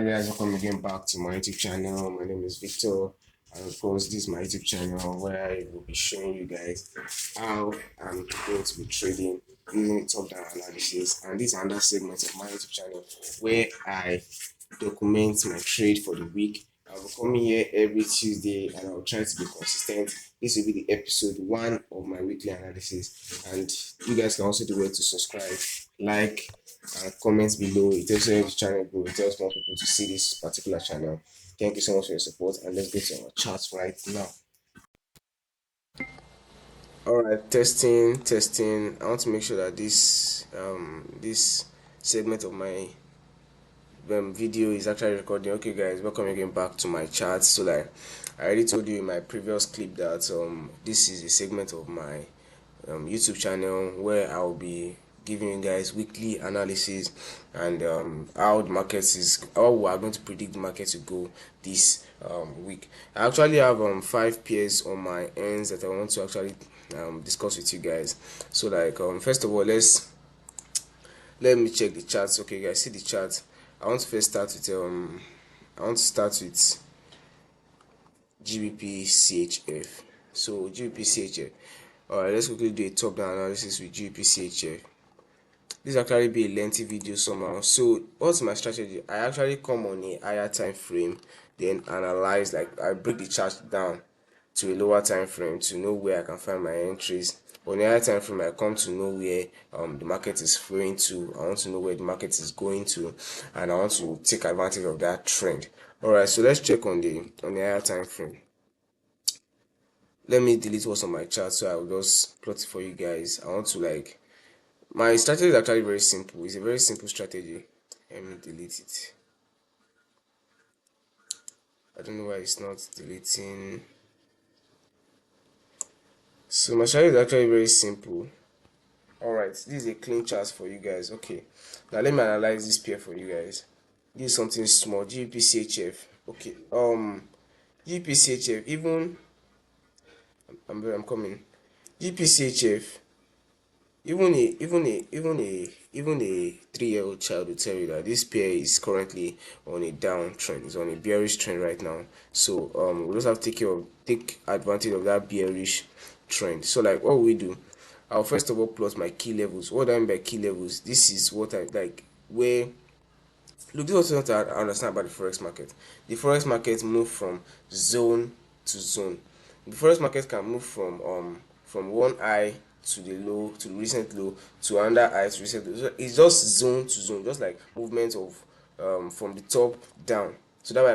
Hi guys, welcome again back to my YouTube channel. My name is Victor, and of course, this is my YouTube channel where I will be showing you guys how I'm going to be trading using top-down analysis. And this is another segment of my YouTube channel where I document my trade for the week. I'll be coming here every Tuesday and I'll try to be consistent. This will be the episode 1 of my weekly analysis, and you guys can also do well to subscribe, like, and comment below. It also helps the channel grow. It helps more people to see this particular channel. Thank you so much for your support, and let's go to our charts right now. All right, testing. I want to make sure that this segment of my video is actually recording. Okay guys, welcome again back to my chart. So like I already told you in my previous clip that this is a segment of my YouTube channel where I'll be giving you guys weekly analysis and how the market is, how we are going to predict the market to go this week. I actually have 5 pairs on my ends that I want to actually discuss with you guys. So like first of all, let me check the charts. Okay guys, see the chart. I want to first start with GBPCHF. So GBPCHF. Alright, let's quickly do a top down analysis with GBPCHF. This actually be a lengthy video somehow. So what's my strategy? I actually come on a higher time frame, then analyze, like I break the chart down to a lower time frame to know where I can find my entries. On the higher time frame, I come to know where the market is flowing to. I want to know where the market is going to, and I want to take advantage of that trend. Alright, so let's check on the higher time frame. Let me delete what's on my chart so I will just plot it for you guys. I want to like, my strategy is actually very simple. It's a very simple strategy. Let me delete it. I don't know why it's not deleting. So my strategy is actually very simple. Alright, this is a clean chart for you guys. Okay, now let me analyze this pair for you guys. This is something small. GBPCHF. Okay, GBPCHF, even I'm coming. GBPCHF, even a 3-year-old child will tell you that this pair is currently on a downtrend. It's on a bearish trend right now. So we just have to take advantage of that bearish trend. So like what we do, I'll first of all plot my key levels. What I mean by key levels, this is what I like, where look, this is what I understand about the forex market. The forex market move from zone to zone. The forex market can move from one high to the low, to the recent low, to another high to recent low. So it's just zone to zone, just like movement of from the top down. So that's why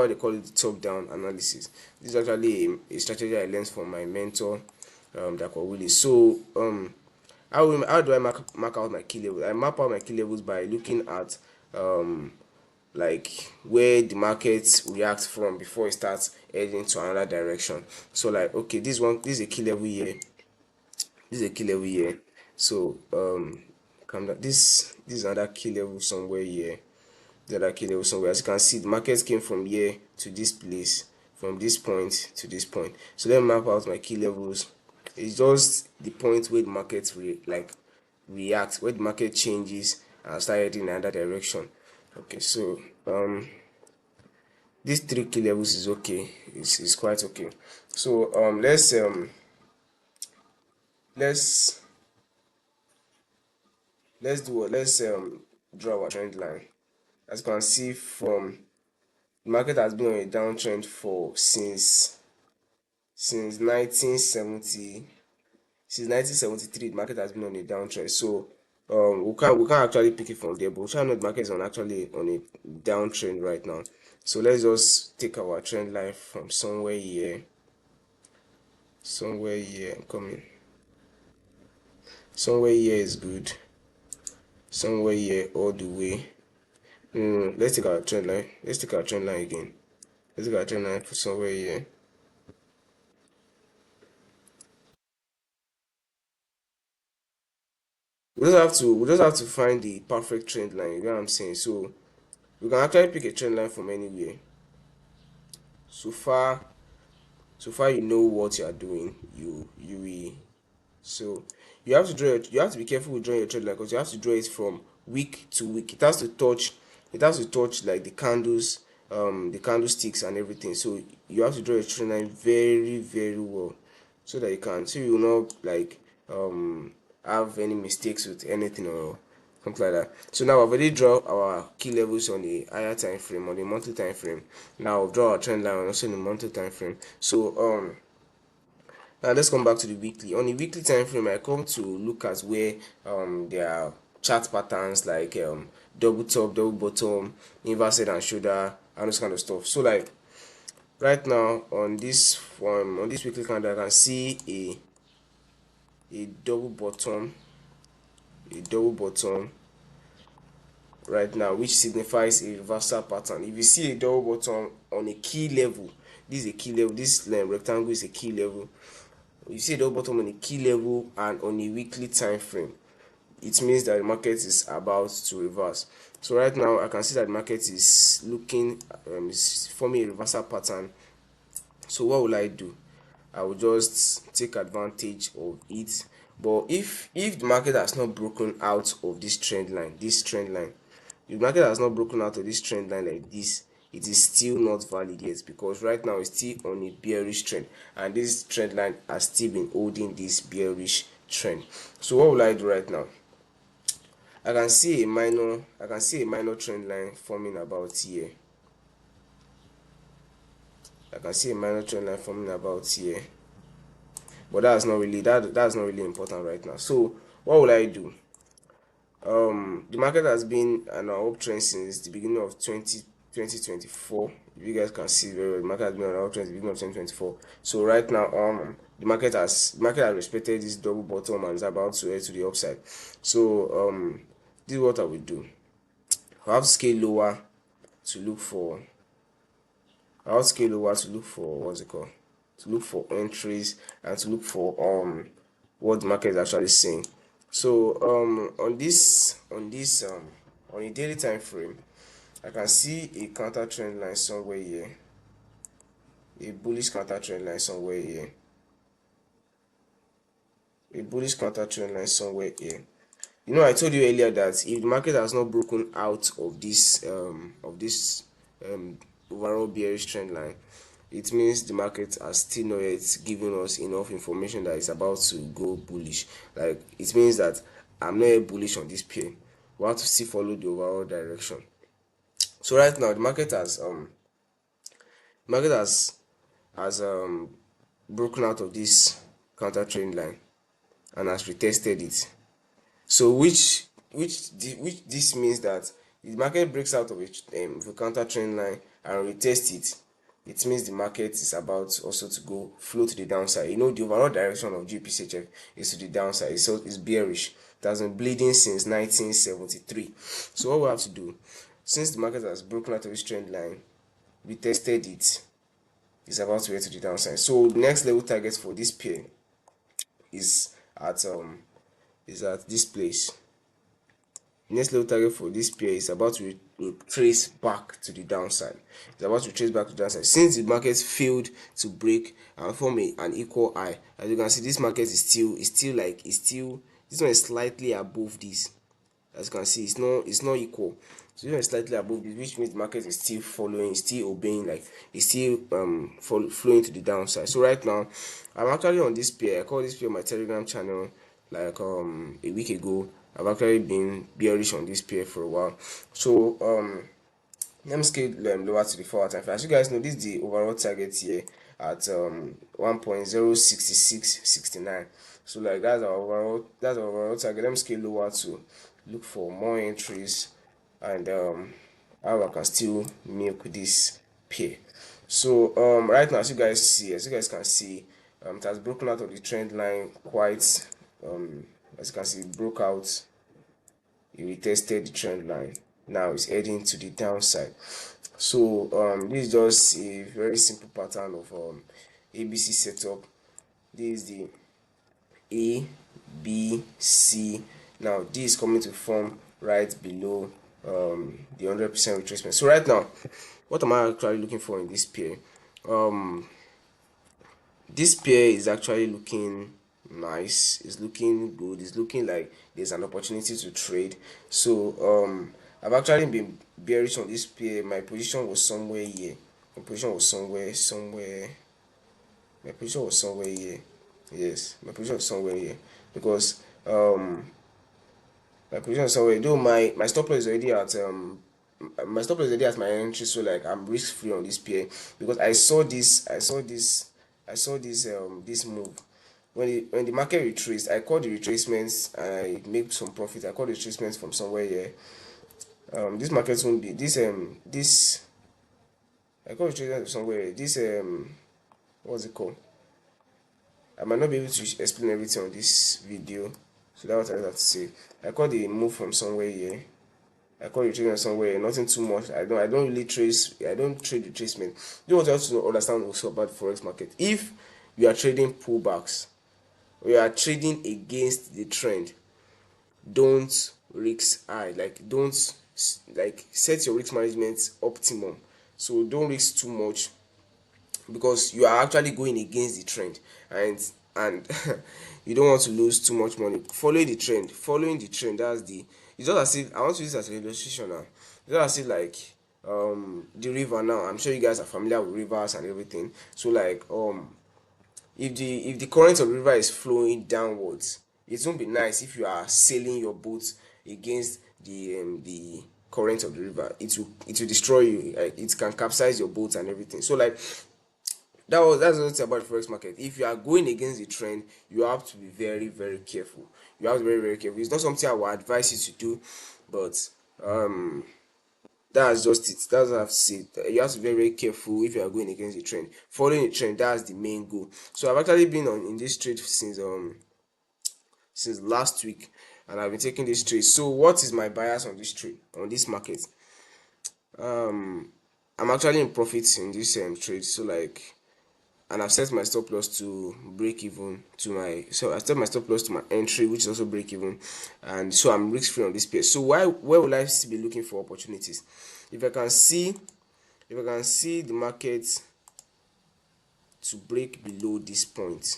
they call it the top down analysis. This is actually a strategy I learned from my mentor, Dr. Willie. So how do I mark out my key levels? I map out my key levels by looking at like where the market reacts from before it starts heading to another direction. So like, okay, this is a key level here. This is a key level here. So this is another key level somewhere here. The other key level somewhere. As you can see, the market came from here to this place, from this point to this point. So let me map out my key levels. It's just the point where the market reacts, where the market changes and start heading in another direction. Okay, so these 3 key levels is okay. It's quite okay. So let's do what? Let's draw our trend line. As you can see, from the market has been on a downtrend for since 1970. Since 1973, the market has been on a downtrend. So we can't actually pick it from there, but we try know the market is actually on a downtrend right now. So let's just take our trend line from somewhere here. I'm coming. Somewhere here is good. Somewhere here all the way. Let's take our trend line. Let's take our trend line again. Let's take our trend line for somewhere here. We just have to find the perfect trend line. You know what I'm saying? So we can actually pick a trend line from anywhere. So far you know what you are doing. You will. So you have to be careful with drawing your trend line, because you have to draw it from week to week. It has to touch it has to touch like the candles, the candlesticks and everything. So you have to draw a trend line very very well, so that you can, so you will not like have any mistakes with anything or something like that. So now I've already draw our key levels on the higher time frame, on the monthly time frame. Now I'll draw our trend line also in the monthly time frame. So now let's come back to the weekly. On the weekly time frame, I come to look at where there are chart patterns like double top, double bottom, inverse head and shoulder, and those kind of stuff. So like right now on this weekly candle, I can see a double bottom, a double bottom right now, which signifies a reversal pattern. If you see a double bottom on a key level, this is a key level, this rectangle is a key level. You see a double bottom on a key level and on a weekly time frame, it means that the market is about to reverse. So right now I can see that the market is looking is forming a reversal pattern. So what will I do? I will just take advantage of it. But if the market has not broken out of this trend line, if the market has not broken out of this trend line like this, it is still not valid yet, because right now it's still on a bearish trend and this trend line has still been holding this bearish trend. So what will I do right now? I can see a minor trend line forming about here. I can see a minor trend line forming about here, but that's not really that's not really important right now. So what will I do? The market has been on an uptrend since the beginning of 2024. If you guys can see very well, the market has been on an uptrend since the beginning of 2024. So right now the market has respected this double bottom and is about to head to the upside. So this is what I will do. I have to scale lower to look for what's it called, to look for entries and to look for what the market is actually saying. So on a daily time frame, I can see a counter trend line somewhere here, a bullish counter trend line somewhere here, a bullish counter trend line somewhere here. You know, I told you earlier that if the market has not broken out of this overall bearish trend line, it means the market has still not yet given us enough information that it's about to go bullish. Like, it means that I'm not yet bullish on this pair. We have to still follow the overall direction. So right now the market has broken out of this counter trend line and has retested it. So which this means that if the market breaks out of a counter trend line and retest it, it means the market is about also to go flow to the downside. You know, the overall direction of GBPCHF is to the downside. It's bearish. It has been bleeding since 1973. So what we have to do, since the market has broken out of this trend line, retested it, is about to head to the downside. So the next level target for this pair is at this place. Next level target for this pair is about to retrace back to the downside. It's about to retrace back to the downside. Since the market failed to break and form an equal high, as you can see, this market is still this one is slightly above this. As you can see, it's not equal. So this one is slightly above this, which means the market is still following, still obeying, like it's still flowing to the downside. So right now, I'm actually on this pair. I call this pair my Telegram channel like a week ago. I've actually been bearish on this pair for a while. So let me scale lower to the 4 hour time frame. As you guys know, this is the overall target here at 1.06669. So like that's our overall target. Let me scale lower to look for more entries and how I can still milk this pair. So right now, as you guys can see, it has broken out of the trend line quite. As you can see, it broke out, it retested the trend line. Now it's heading to the downside. So this is just a very simple pattern of ABC setup. This is the A, B, C. Now this is coming to form right below the 100% retracement. So right now, what am I actually looking for in this pair? This pair is actually looking nice, it's looking good, it's looking like there's an opportunity to trade. So I've actually been bearish on this pair. My position was somewhere here. My position was somewhere. My position was somewhere here. Yes, my position was somewhere here because my position is somewhere. Though my stop loss is already at my stop loss is already at my entry, so like I'm risk free on this pair because I saw this move when the market retraced. I called the retracements and I made some profit. I called the retracements from somewhere here. This market won't be this. I called retracements from somewhere. This what's it called? I might not be able to explain everything on this video, so that's what I have to say. I called the move from somewhere here. I call retracement somewhere, nothing too much. I don't really trace. I don't trade retracement. You want to understand also about the forex market. If you are trading pullbacks or you are trading against the trend, don't risk high. Like don't like set your risk management optimum. So don't risk too much because you are actually going against the trend, and you don't want to lose too much money following the trend. That's the It's just as if I want to use this as an illustration now. It's just as if like the river now. I'm sure you guys are familiar with rivers and everything. So like if the current of the river is flowing downwards, it won't be nice if you are sailing your boat against the current of the river. It will destroy you. Like it can capsize your boat and everything. So like that's what about the forex market. If you are going against the trend, you have to be very, very careful. You have to be very, very careful. It's not something I would advise you to do, but that's just it. That's what I've said. You have to be very, very careful if you are going against the trend. Following the trend, that's the main goal. So I've actually been on in this trade since last week, and I've been taking this trade. So what is my bias on this trade on this market? I'm actually in profits in this trade. So like, and I've set my stop loss to break even to my so I set my stop loss to my entry, which is also break even, and so I'm risk free on this pair. So where will I still be looking for opportunities? If I can see the market to break below this point,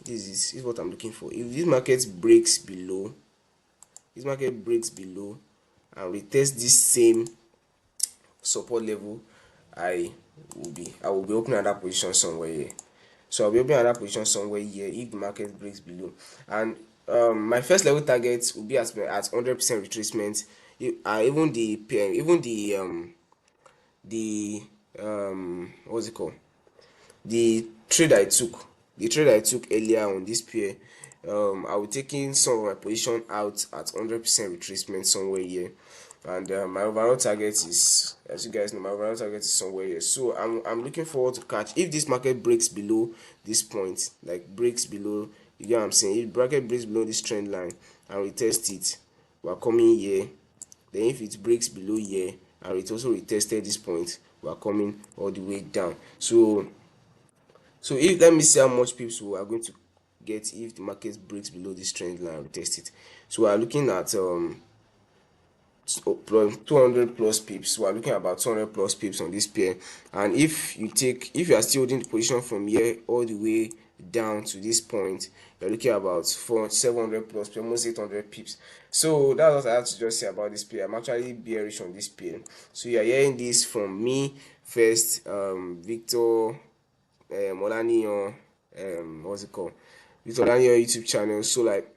this is what I'm looking for. If this market breaks below and retest this same support level, I I will be opening another position somewhere here. So I'll be opening another position somewhere here if the market breaks below. And my first level target will be at 100% retracement. Even the the what's it called? The trade I took, earlier on this pair, I will taking some of my position out at 100% retracement somewhere here, and my overall target is, as you guys know, my overall target is somewhere here. So I'm looking forward to catch if this market breaks below this point, like breaks below. You get what I'm saying? If bracket breaks below this trend line and we test it, we are coming here. Then if it breaks below here and it also retested this point, we are coming all the way down. So if let me see how much pips we are going to get if the market breaks below this trend line and we test it. So we are looking at 200 plus pips. We are looking at about 200 plus pips on this pair. And if you are still holding the position from here all the way down to this point, you're looking at about 700 plus, almost 800 pips. So that's what I have to just say about this pair. I'm actually bearish on this pair. So you are hearing this from me first, Victor Olaniyan, what's it called? Victor Olaniyan YouTube channel. So like,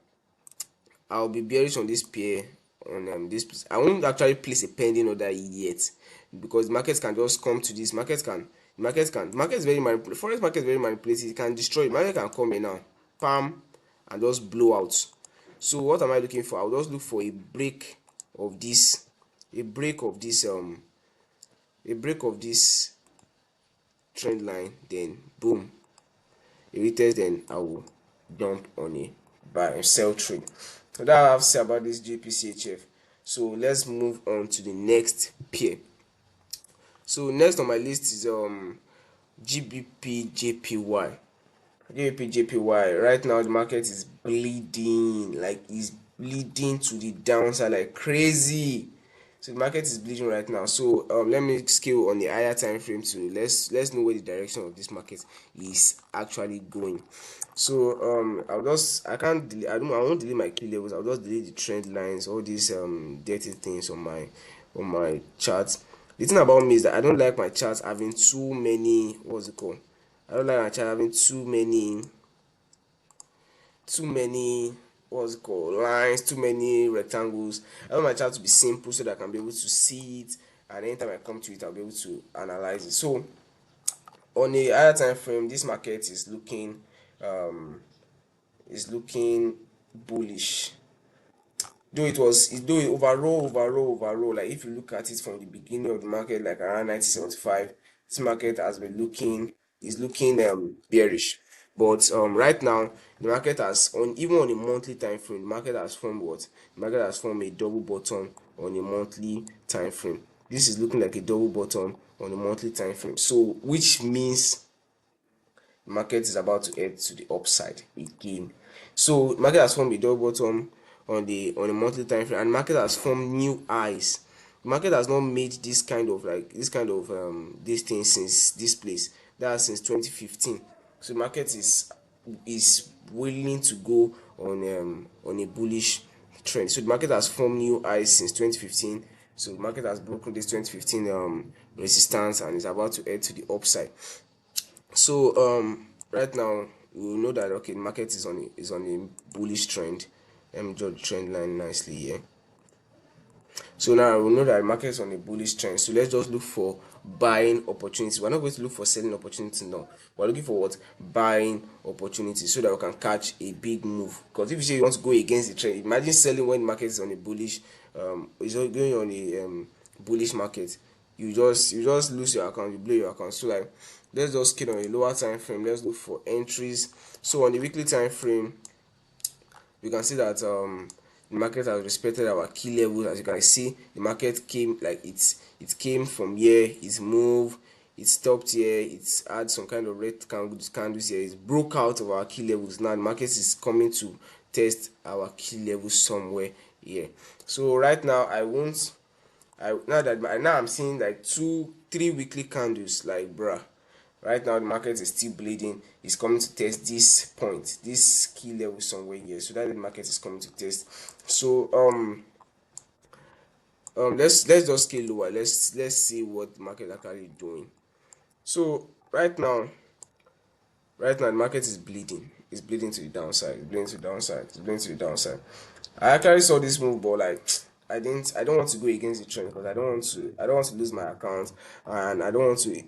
I'll be bearish on this pair. On this, I won't actually place a pending order yet because markets can just come to this. Market is very manipulative. Forex market is very manipulative. It can destroy. Market can come in now, pam, and just blow out. So what am I looking for? I'll just look for a break of this, a break of this trend line. Then boom, a retest. Then I will dump on a buy and sell trade. So that I have to say about this GBPCHF. So let's move on to the next pair. So next on my list is GBPJPY. GBPJPY. Right now the market is bleeding, like it's bleeding to the downside like crazy. So the market is bleeding right now. So let me scale on the higher time frame to let's know where the direction of this market is actually going. So I can't delete, I won't delete my key levels. I'll just delete the trend lines, all these dirty things on my charts. The thing about me is that I don't like my charts having too many, what's it called? I don't like my chart having too many, what's it called, lines, too many rectangles. I want my chart to be simple so that I can be able to see it, and anytime I come to it I'll be able to analyze it. So on a higher time frame, this market um is looking bullish, though it overall, like if you look at it from the beginning of the market, like around 1975, this market has been looking is looking bearish. But right now the market has, on even on a monthly time frame, the market has formed what? The market has formed a double bottom on a monthly time frame. This is looking like a double bottom on a monthly time frame. So which means the market is about to head to the upside again. So market has formed a double bottom on the monthly time frame, and market has formed new highs. The market has not made this thing since this place. That's since 2015. So the market is willing to go on a bullish trend. So the market has formed new highs since 2015. So the market has broken this 2015 resistance and is about to head to the upside. So right now we know that okay, the market is on a bullish trend. Let me draw the trend line nicely here. So now we know that the market is on a bullish trend. So let's just look for buying opportunities. We're not going to look for selling opportunities now. We're looking for what? Buying opportunities, so that we can catch a big move. Because if you say you want to go against the trend, imagine selling when the market is on a bullish, is going on a bullish market. You just lose your account, you blow your account. So like, let's just get on a lower time frame. Let's look for entries. So on the weekly time frame, you can see that the market has respected our key levels. As you can see, the market came like it came from here, it's moved, it stopped here, it's had some kind of red candles here, it broke out of our key levels. Now the market is coming to test our key levels somewhere here. So right now I won't I now I'm seeing like 2 3 weekly candles, like bruh. Right now the market is still bleeding. It's coming to test this point, this key level somewhere here. So that the market is coming to test. So let's just scale lower. Let's see what the market is actually doing. So right now the market is bleeding. It's bleeding to the downside. It's bleeding to the downside. It's bleeding to the downside. I actually saw this move, but like I don't want to go against the trend, because I don't want to lose my account, and I don't want to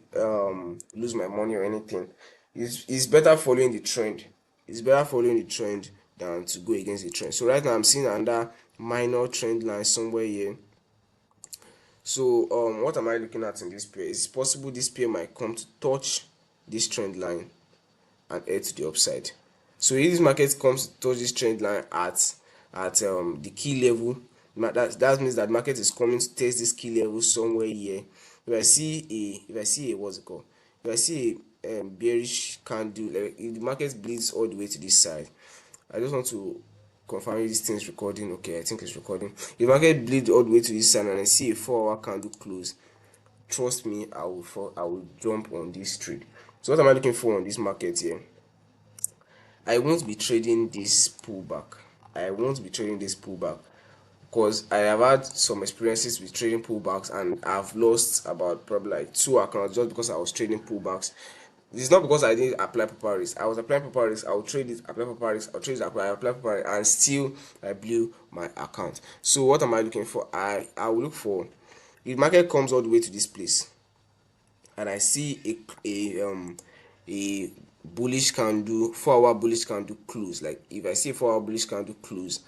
lose my money or anything. It's better following the trend. It's better following the trend than to go against the trend. So right now I'm seeing another minor trend line somewhere here. So what am I looking at in this pair? It's possible this pair might come to touch this trend line and head to the upside. So if this market comes to touch this trend line at the key level, that means that market is coming to test this key level somewhere here. If I see a what's it called? If I see a bearish candle, like if the market bleeds all the way to this side, I just want to confirm if this thing is recording. Okay, I think it's recording. If the market bleeds all the way to this side and I see a 4 hour candle close, trust me, I will jump on this trade. So what am I looking for on this market here? I won't be trading this pullback. I won't be trading this pullback because I have had some experiences with trading pullbacks, and I've lost about probably like 2 accounts just because I was trading pullbacks. It's not because I didn't apply proper risk. I was applying proper risk. I would trade it, apply proper risk. I'll trade it, apply proper risk, and still I blew my account. So what am I looking for? I will look for, if the market comes all the way to this place and I see a bullish candle, 4 hour bullish candle close. Like if I see a 4 hour bullish candle close,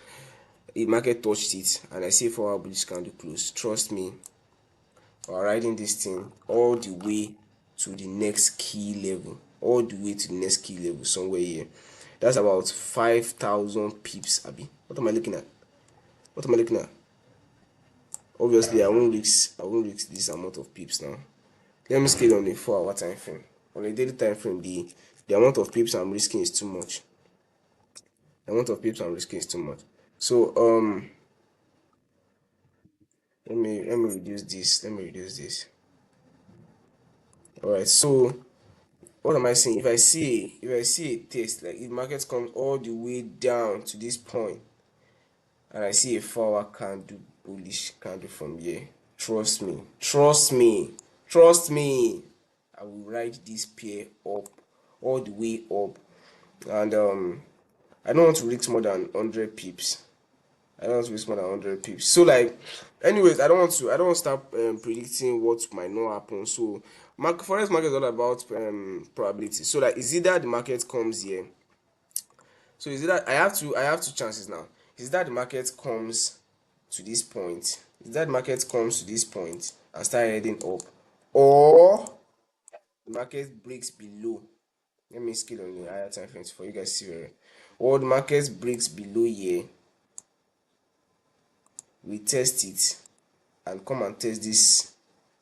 the market touched it and I see a 4 hour bullish candle close, trust me, we're riding this thing all the way to the next key level, all the way to the next key level somewhere here. That's about 5,000 pips, Abby. What am I looking at? What am I looking at? Obviously I won't risk this amount of pips now. Let me scale on a 4 hour time frame. On a daily time frame, the amount of pips I'm risking is too much. The amount of pips I'm risking is too much. So let me reduce this. All right, so what am I saying? If I see a test, like if market comes all the way down to this point and I see a 4 hour candle, bullish candle from here, trust me, I will ride this pair up, all the way up. And I don't want to risk more than 100 pips. I don't want to risk more than 100 pips. So like, anyways, I don't want to start predicting what might not happen. So forex market is all about probability. So like, is either the market comes here. So is it that I have two chances now. Is that the market comes to this point? Is that the market comes to this point and start heading up, or the market breaks below? Let me scale on the higher time frames for you guys to see where. Or the market breaks below here, we test it and come and test this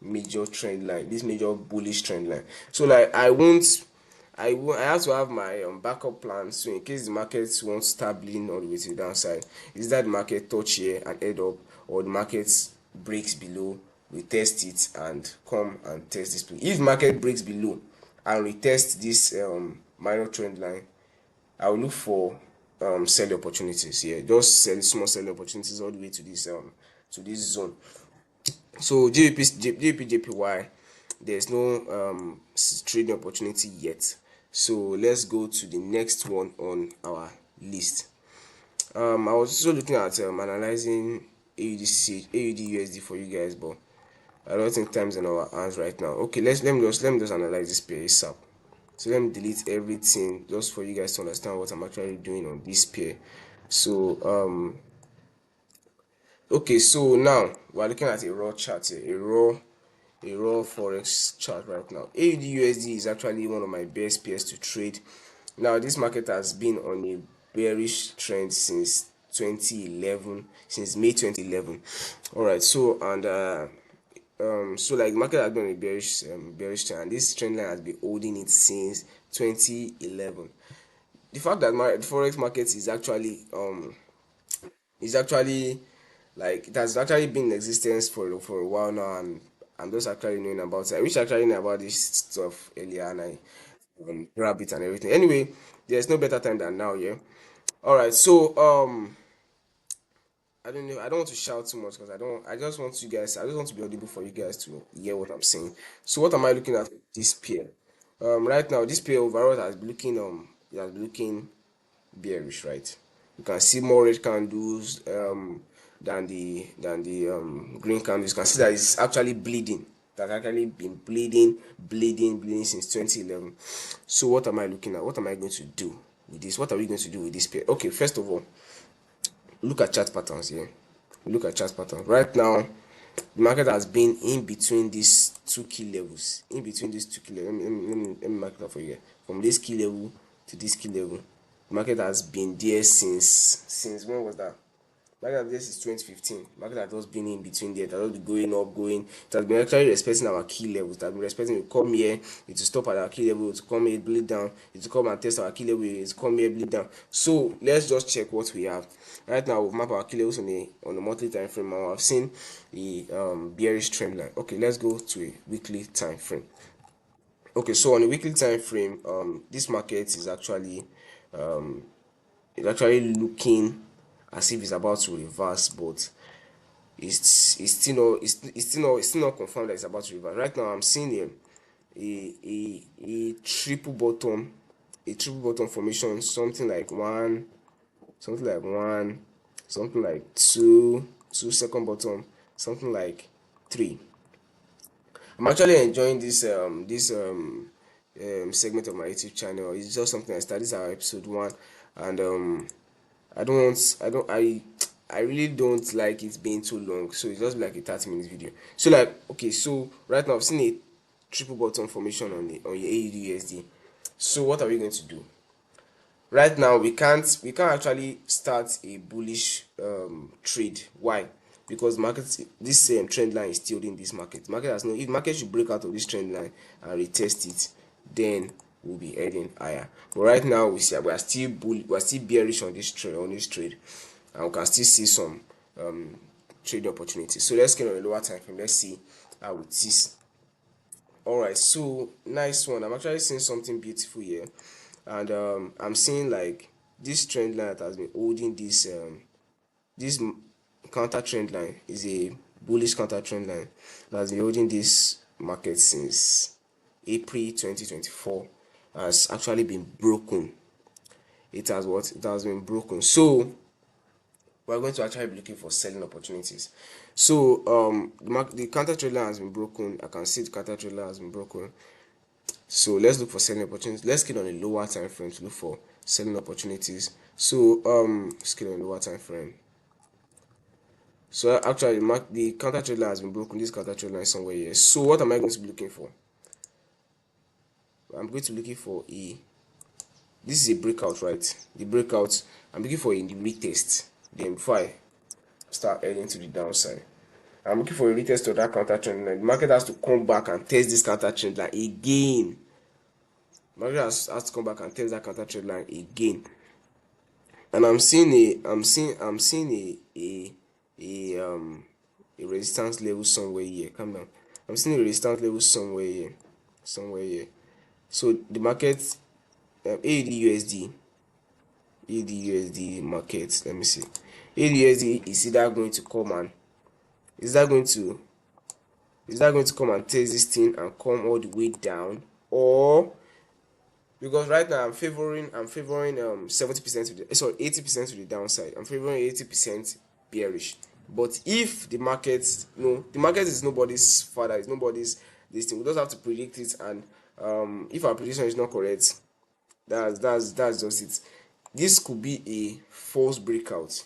major trend line, this major bullish trend line. So like, I have to have my backup plan, so in case the market won't start bleeding all the way to the downside, is that the market touch here and head up, or the market breaks below, we test it and come and test this place. If market breaks below and we test this minor trend line, I will look for sell opportunities here. Just sell small sell opportunities all the way to this zone. So GBPJPY, there's no trading opportunity yet. So let's go to the next one on our list. I was also looking at analyzing AUDUSD for you guys, but I don't think time's in our hands right now. Okay, let me just analyze this pair ASAP. So let me delete everything just for you guys to understand what I'm actually doing on this pair. So okay, so now we're looking at a raw chart here, a raw forex chart right now. AUDUSD is actually one of my best pairs to trade. Now this market has been on a bearish trend since 2011, since May 2011. All right, so and so like market has been on a bearish trend, and this trend line has been holding it since 2011. The fact that the forex market is actually like, it has actually been in existence for a while now, and I'm just actually knowing about it. I wish I actually knew about this stuff earlier, and I grab it and everything. Anyway, there's no better time than now, yeah. All right, so I don't know. I don't want to shout too much because I don't. I just want you guys. I just want to be audible for you guys to hear what I'm saying. So what am I looking at this pair? Right now, this pair overall has been looking bearish, right? You can see more red candles than the green candles. You can see that it's actually bleeding. That's actually been bleeding since 2011. So what am I looking at? What am I going to do with this? What are we going to do with this pair? Okay, first of all, look at chart patterns here. Look at chart patterns. Right now, the market has been in between these two key levels. In between these two key levels. Let me mark that for you. From this key level to this key level. The market has been there since when was that? Market has been there since 2015. Market has just been in between there. It has just been going up, going. It has been actually respecting our key levels. It has been respecting. It come here, it will stop at our key level. It will come here, bleed down. It will come and test our key level. It will come here, bleed down. So let's just check what we have. Right now, we've mapped our key levels on the monthly time frame, and I've seen a bearish trend line. Okay, let's go to a weekly time frame. Okay, so on a weekly time frame, this market is actually looking as if it's about to reverse, but it's still not confirmed that it's about to reverse. Right now, I'm seeing a triple bottom formation, something like one, something like two second bottom, something like three. I'm actually enjoying this segment of my YouTube channel. It's just something I started. This is our episode one, and I really don't like it being too long, so it's just like a 30 minutes video. So like, okay, so right now I've seen a triple bottom formation on your AUDUSD. So what are we going to do? Right now we can't actually start a bullish trade. Why? Because this trend line is still in this market has no. If market should break out of this trend line and retest it, then we'll be heading higher. But right now we are still bearish on this trade, and we can still see some trading opportunity. So let's get on a lower time frame. Let's see how it is. All right, so nice one. I'm actually seeing something beautiful here, and I'm seeing like this trend line that has been holding this counter trend line is a bullish counter trend line that has been holding this market since April 2024. Has actually been broken. It has what? It has been broken. So we're going to actually be looking for selling opportunities. So the counter trend line has been broken. I can see the counter trend line has been broken. So let's look for selling opportunities. Let's get on a lower time frame to look for selling opportunities. So let's get on a lower time frame. So actually the counter trend line has been broken. This counter trend line is somewhere here. So what am I going to be looking for? I'm going to be looking for this is a breakout, right? The breakout, I'm looking for in the retest. Then before I start heading to the downside, I'm looking for a retest of that counter trend line. The market has to come back and test this counter trend line again. The market has to come back and test that counter trend line again. And I'm seeing a resistance level somewhere here. Calm down. I'm seeing a resistance level somewhere here. So the market, AUDUSD market. Let me see. AUDUSD is either going to come and come and test this thing and come all the way down, or because right now I'm favoring 70% to the 80% to the downside. I'm favoring 80% bearish. But if the market, the market is nobody's father, it's nobody's this thing. We just have to predict it, and if our prediction is not correct, that's just it. This could be a false breakout.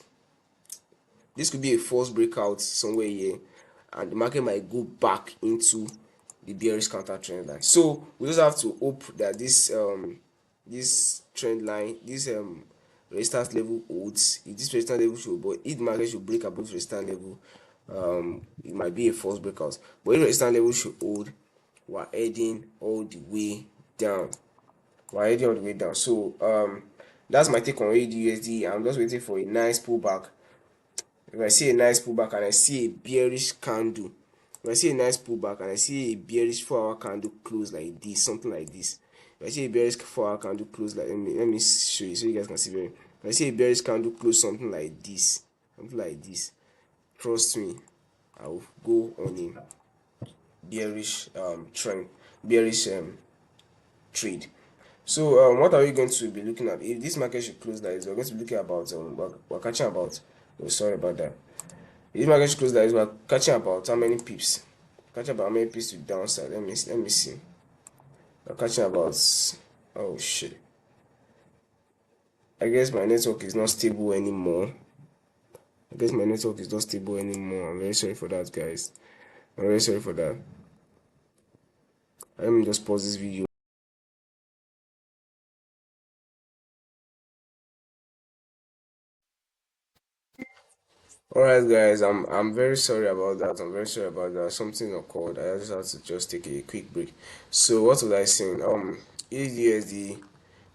Somewhere here, and the market might go back into the bearish counter trend line. So we just have to hope that this trend line, this resistance level holds. If this resistance level should, but if the market should break above resistance level, it might be a false breakout. But if resistance level should hold, we're heading all the way down. So that's my take on AUDUSD. I'm just waiting for a nice pullback. If I see a nice pullback and I see a bearish candle, if I see a nice pullback and I see a bearish 4-hour candle close like this, something like this. If I see a bearish 4-hour candle close like, let me show you so you guys can see very. If I see a bearish candle close something like this, trust me, I will go on a bearish trade. So what are we going to be looking at? If this market should close like this, we're going to be looking about we're catching about. Oh, sorry about that. If this market should close like this, we're catching about how many pips? Catching about how many pips to the downside? Let me see. We're catching about, oh shit. I guess my network is not stable anymore. I'm very sorry for that, guys. I'm very sorry for that. Let me just pause this video. Alright guys, I'm very sorry about that. Something occurred. I just had to just take a quick break. So what was I saying? AUDUSD,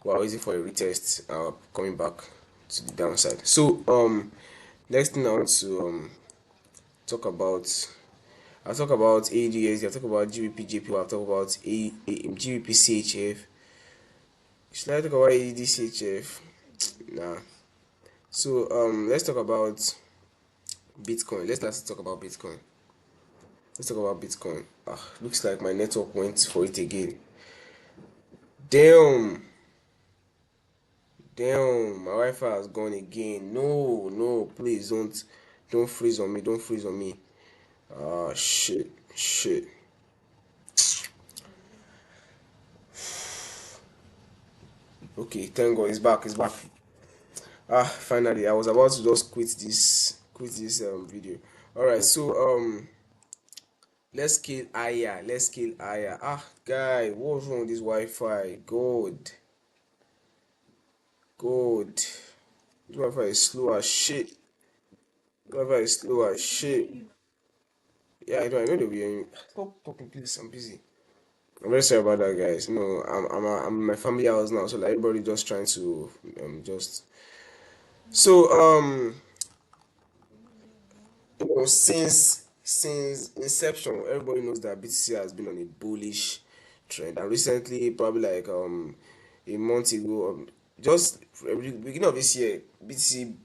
we're waiting for a retest, coming back to the downside. So next thing I want to talk about, I'll talk about AUDUSD, I'll talk about GBPJPY, I'll talk about GBPCHF. Should I talk about AUDCHF? Nah. So let's talk about Bitcoin. Let's talk about Bitcoin. Looks like my network went for it again. Damn, my Wi-Fi has gone again. No, please don't freeze on me. Shit. Okay, thank God, it's back. Finally, I was about to just quit this video. All right, so let's scale higher. Guy, what's wrong with this Wi-Fi? God, this Wi-Fi is slow as shit. Yeah, I know they'll be hearing me. Stop talking, please. I'm busy. I'm very sorry about that, guys. I'm in my family house now, so like everybody just trying to just. So Since inception, everybody knows that BTC has been on a bullish trend, and recently, probably like a month ago, just beginning of this year, BTC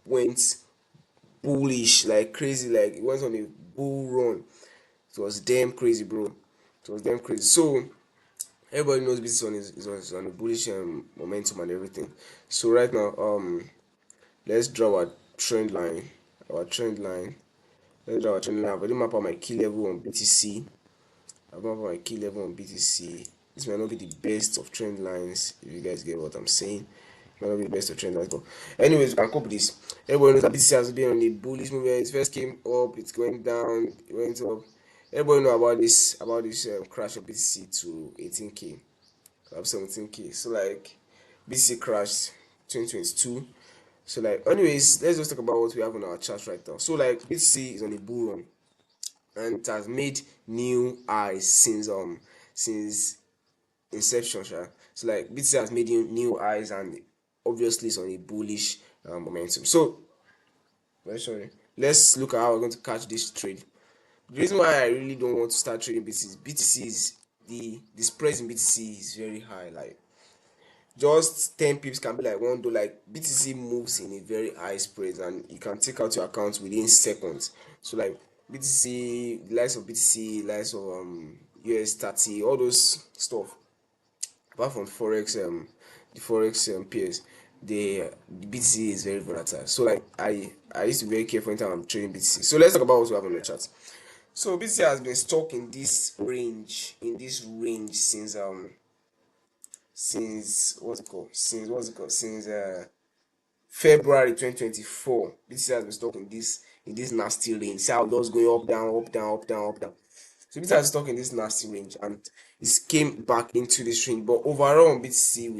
went bullish like crazy, like it went on a bull run. It was damn crazy, bro. It was damn crazy. So everybody knows BTC is on a bullish momentum and everything. So right now, let's draw our trend line. Our trend line. Let's draw our trend line. I've already mapped out my key level on BTC. I've mapped out my key level on BTC. This might not be the best of trend lines, if you guys get what I'm saying. It might not be the best of trend lines, but anyways, we can copy this. Everybody knows that BTC has been on a bullish movement. It first came up, it's going down, it went up. Everybody know about this crash of BTC to 18k, up 17k. So like BTC crashed 2022. So like, anyways, let's just talk about what we have on our chart right now. So like, BTC is on a bull run, and it has made new highs since inception, sha. So like, BTC has made new highs, and obviously it's on a bullish momentum. So very sorry. Let's look at how we're going to catch this trade. The reason why I really don't want to start trading BTC is the spreads in BTC is very high. Like just 10 pips can be like $1. Like BTC moves in a very high spread, and you can take out your account within seconds. So like BTC, the likes of BTC, likes of US 30, all those stuff. Apart from forex, the forex peers, the BTC is very volatile. So like I used to be very careful anytime I'm trading BTC. So let's talk about what we have on the chart. So BTC has been stuck in this range since February 2024. BTC has been stuck in this nasty range. See how it was going up, down, up, down, up, down, up, down. So BTC has been stuck in this nasty range, and it came back into this range. But overall on BTC,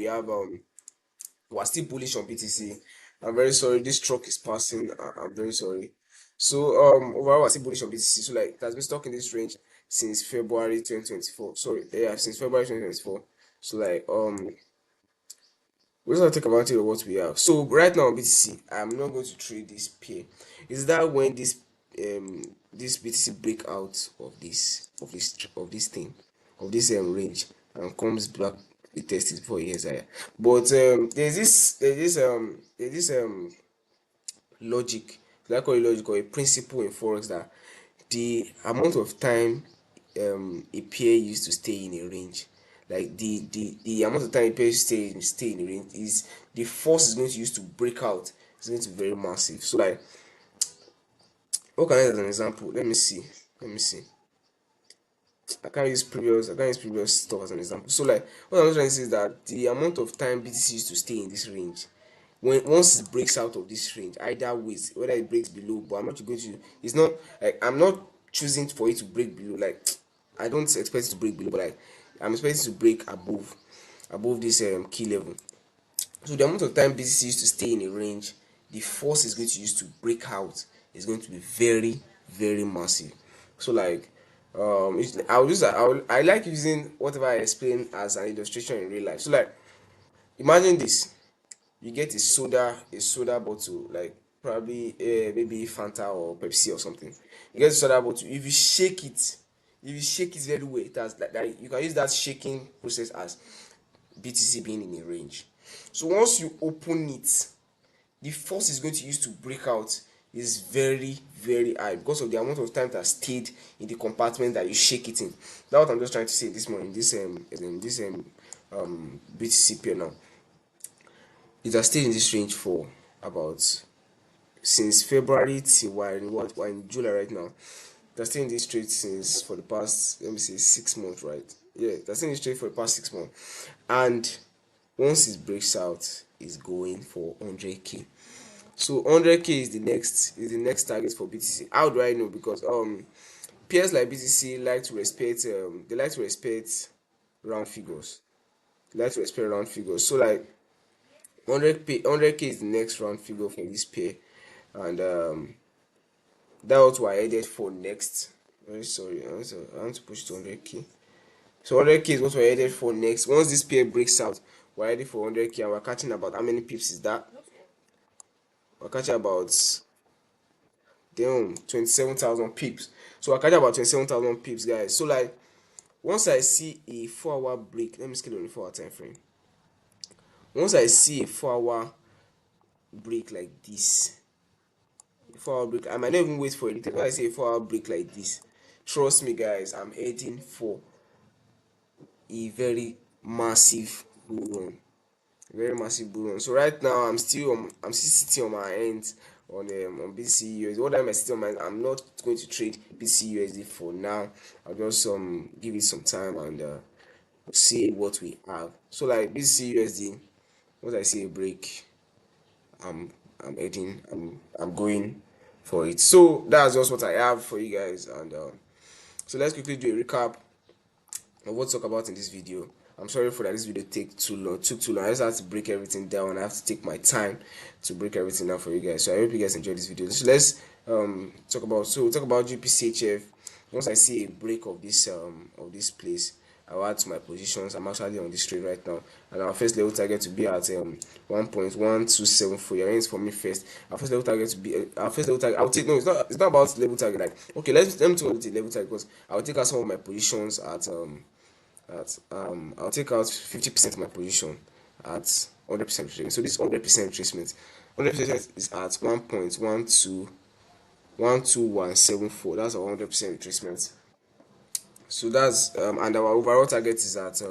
we're still bullish on BTC. I'm very sorry, this truck is passing. I'm very sorry. So overall we're still bullish on BTC. So like, it has been stuck in this range since February 2024. Sorry, yeah, since February 2024. So like, we just want to take advantage of what we have. So right now on BTC, I'm not going to trade this pair. Is that when this BTC break out of this thing, of this range, and comes back, we test it for years higher. But there's this logic, like call it logic, or a principle in forex, that the amount of time a pair used to stay in a range, like the amount of time a pair stay in a range, is the force is going to use to break out is going to be very massive. So like, what can I use as an example? Let me see. I can't use previous stuff as an example. So like, what I'm trying to say is that the amount of time BTC used to stay in this range, when once it breaks out of this range, either ways, whether it breaks below, but I'm not going to, it's not like I'm not choosing for it to break below. Like, I don't expect it to break below, but like, I'm expecting to break above this key level. So the amount of time BTC used to stay in a range, the force is going to use to break out is going to be very, very massive. So like, I like using whatever I explain as an illustration in real life. So like, imagine this: you get a soda bottle, like probably maybe Fanta or Pepsi or something. You get a soda bottle. If you shake it very well, it has like you can use that shaking process as BTC being in a range. So once you open it, the force is going to use to break out is very, very high, because of the amount of time that stayed in the compartment that you shake it in. That's what I'm just trying to say this morning, this BTC pair now. It has stayed in this range for about, since February till we're in July right now. It has stayed in this trade since, for the past, let me say, 6 months, right? Yeah, it has stayed in this trade for the past 6 months. And once it breaks out, it's going for 100k. So 100k is the next target for BTC. How do I know? Because peers like BTC like to respect round figures. They like to respect round figures. So like, 100k is the next round figure for this pair, and that's what we're headed for next. Very sorry, I want to push to 100k. So 100k is what we're headed for next. Once this pair breaks out, we're headed for 100k, and we're catching about, how many pips is that? We're catching about damn, 27,000 pips. So I catch about 27,000 pips, guys. So like once I see a 4 hour break, let me scale on the 4 hour time frame. Once I see a 4 hour break like this, 4 hour break, I might not even wait for it. When I say a 4 hour break like this, trust me, guys, I'm heading for a very massive bull run. Very massive bull run. So right now I'm still sitting on my hands on BTCUSD. What am I sitting on my, I'm not going to trade BTCUSD for now. I'll just give it some time and see what we have. So like BTCUSD, once I see a break, I'm I'm going for it. So that's just what I have for you guys, and so let's quickly do a recap of what to talk about in this video. I'm sorry for that this video took too long. I just had to break everything down. I have to take my time to break everything down for you guys. So I hope you guys enjoyed this video. So let's talk about GBPCHF. Once I see a break of this place, I'll add to my positions. I'm actually on this trade right now, and our first level target to be at 1.1274. You're in for me first. Our first level target to be our first level target. I'll take, no, it's not about level target. Like, okay, let me talk about the level target, because I'll take out some of my positions at I'll take out 50% of my position at 100% retracement. So this 100% retracement, 100% is at 1.121174. That's a 100% retracement. So that's and our overall target is at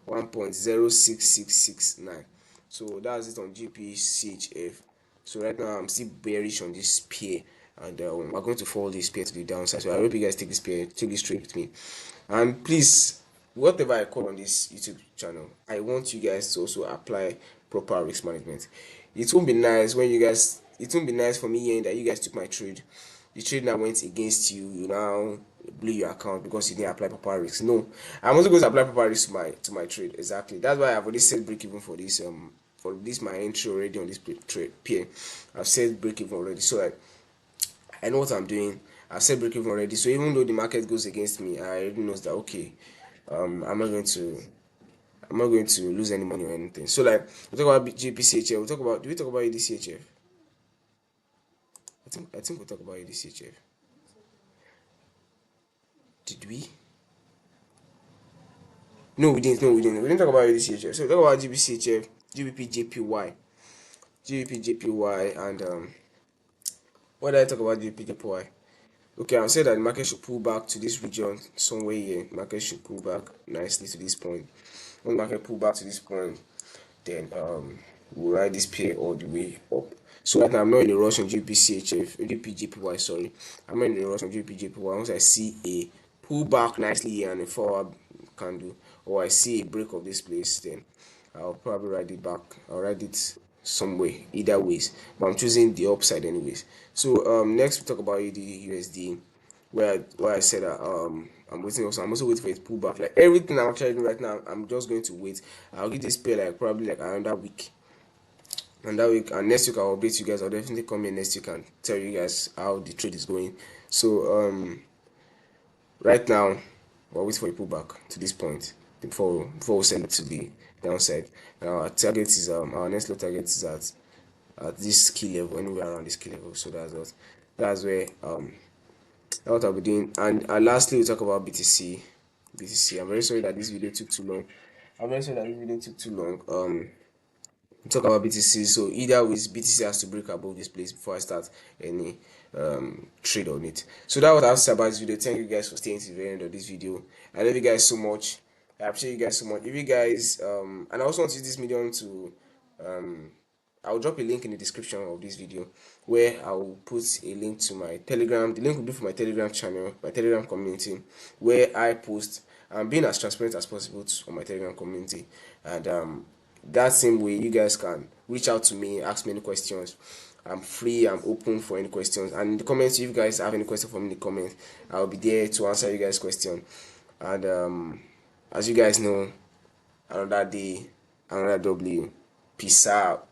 1.06669. So that's it on GBPCHF. So right now I'm still bearish on this pair, and we're going to follow this pair to the downside. So I hope you guys take this trade with me, and please, whatever I call on this YouTube channel, I want you guys to also apply proper risk management. It won't be nice when you guys, it won't be nice for me hearing that you guys took my trade, the trade now went against you, you now blew your account because you didn't apply proper risk. No, I'm also going to apply proper risk to my trade. Exactly. That's why I've already set break even for this my entry already on this trade pair. I've set break even already. So like, I know what I'm doing. I've set break even already. So even though the market goes against me, I already know that okay, I'm not going to lose any money or anything. So like we talk about GBPCHF, we talk about, do we talk about AUDUSD? I think we talk about AUDUSD. Did we? No, we didn't. No, we didn't. We didn't talk about AUDUSD. So we talk about GBPCHF, GBPJPY, GBPJPY, and what did I talk about GBPJPY? Okay, I'll say that the market should pull back to this region somewhere here. Market should pull back nicely to this point. When the market pull back to this point, then we'll ride this pair all the way up. So right now I'm not in a rush on GBPCHF, GBPJPY, sorry. I'm not in a rush on GBPJPY. Once I see a pullback nicely here and a forward candle, or I see a break of this place, then I'll probably ride it back. I'll ride it some way, either ways. But I'm choosing the upside anyways. So next we talk about AUDUSD, where I said that I'm waiting also. I'm also waiting for it to pull back. Like everything I'm actually doing right now, I'm just going to wait. I'll give this pair like probably like another week. And that week and next week I'll update you guys. I'll definitely come in next week and tell you guys how the trade is going. So right now we're waiting for a pullback to this point before we send it to the downside. Our target is our next low target is at this key level, anywhere around this key level. So that's where what I'll be doing. And lastly we talk about BTC. I'm very sorry that this video took too long. Talk about BTC. So either with BTC has to break above this place before I start any trade on it. So that was what I have to say about this video. Thank you guys for staying to the very end of this video. I love you guys so much. I appreciate you guys so much. If you guys and I also want to use this medium to I'll drop a link in the description of this video where I will put a link to my Telegram. The link will be for my Telegram channel, my Telegram community, where I post. I'm being as transparent as possible on my Telegram community, and that same way you guys can reach out to me, ask me any questions. I'm free, I'm open for any questions, and in the comments, if you guys have any question for me in the comments, I'll be there to answer you guys' question. And as you guys know, another day, another W. Peace out.